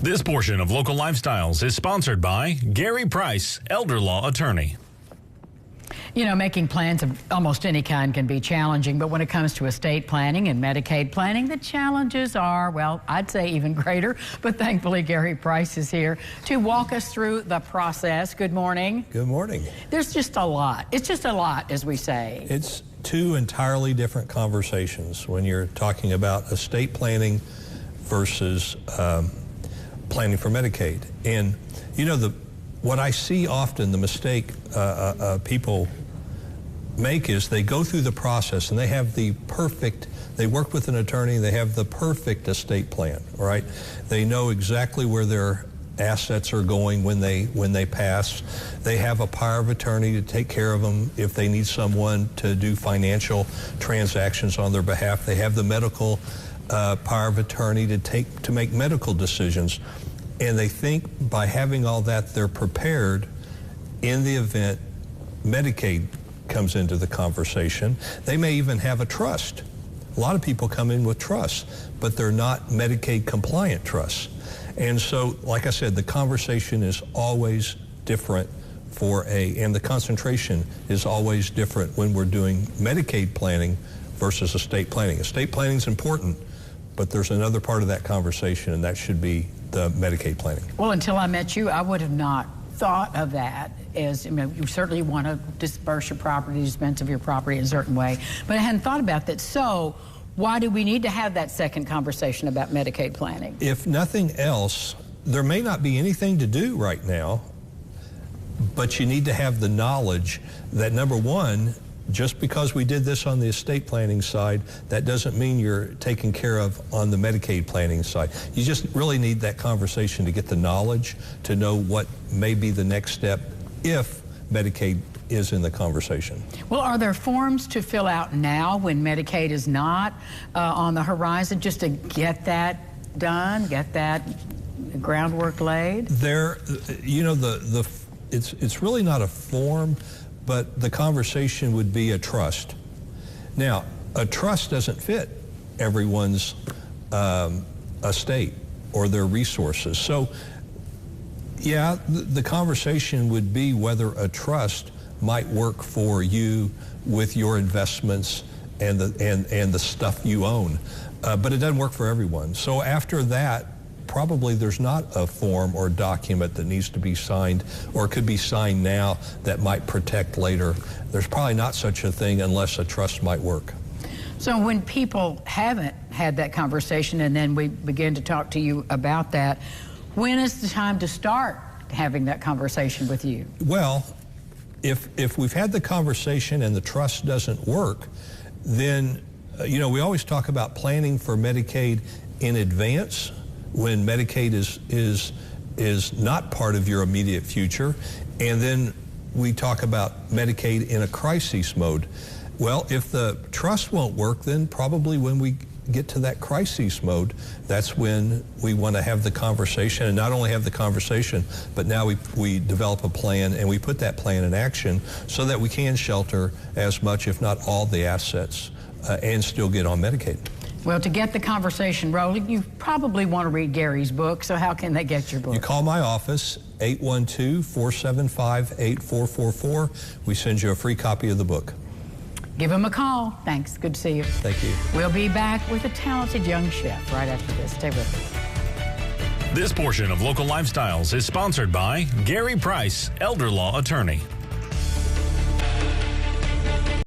This portion of Local Lifestyles is sponsored by Gary Price, elder law attorney. You know, making plans of almost any kind can be challenging, but when it comes to estate planning and Medicaid planning, the challenges are, well, I'd say even greater, but thankfully Gary Price is here to walk us through the process. Good morning. Good morning. There's just a lot. It's just a lot, as we say. It's two entirely different conversations when you're talking about estate planning versus planning for Medicaid. And, you know, what I see often, the mistake people make is they go through the process and they have they work with an attorney, they have the perfect estate plan, right? They know exactly where their assets are going when they pass. They have a power of attorney to take care of them if they need someone to do financial transactions on their behalf. They have the medical power of attorney to make medical decisions. And they think by having all that, they're prepared in the event Medicaid comes into the conversation. They may even have a trust. A lot of people come in with trusts, but they're not Medicaid compliant trusts. And so, like I said, the conversation is always different and the concentration is always different when we're doing Medicaid planning versus estate planning. Estate planning is important, but there's another part of that conversation, and that should be the Medicaid planning. Well, until I met you, I would have not thought of that as, you certainly want to disperse your property, dispense of your property in a certain way, but I hadn't thought about that. So why do we need to have that second conversation about Medicaid planning? If nothing else, there may not be anything to do right now, but you need to have the knowledge that, number one, just because we did this on the estate planning side, that doesn't mean you're taken care of on the Medicaid planning side. You just really need that conversation to get the knowledge to know what may be the next step if Medicaid is in the conversation. Well, are there forms to fill out now when Medicaid is not on the horizon, just to get that done, get that groundwork laid? You know, it's really not a form, but the conversation would be a trust. Now, a trust doesn't fit everyone's estate or their resources. So, yeah, the conversation would be whether a trust might work for you with your investments and the stuff you own, but it doesn't work for everyone. So after that, probably there's not a form or document that needs to be signed or could be signed now that might protect later. There's probably not such a thing unless a trust might work. So when people haven't had that conversation and then we begin to talk to you about that, when is the time to start having that conversation with you? Well, if we've had the conversation and the trust doesn't work, then, you know, we always talk about planning for Medicaid in advance when Medicaid is not part of your immediate future, and then we talk about Medicaid in a crisis mode. Well, if the trust won't work, then probably when we get to that crisis mode, that's when we want to have the conversation, and not only have the conversation, but now we develop a plan and we put that plan in action so that we can shelter as much, if not all, the assets and still get on Medicaid. Well, to get the conversation rolling, you probably want to read Gary's book, so how can they get your book? You call my office, 812-475-8444. We send you a free copy of the book. Give him a call. Thanks. Good to see you. Thank you. We'll be back with a talented young chef right after this. Stay with us. This portion of Local Lifestyles is sponsored by Gary Price, elder law attorney.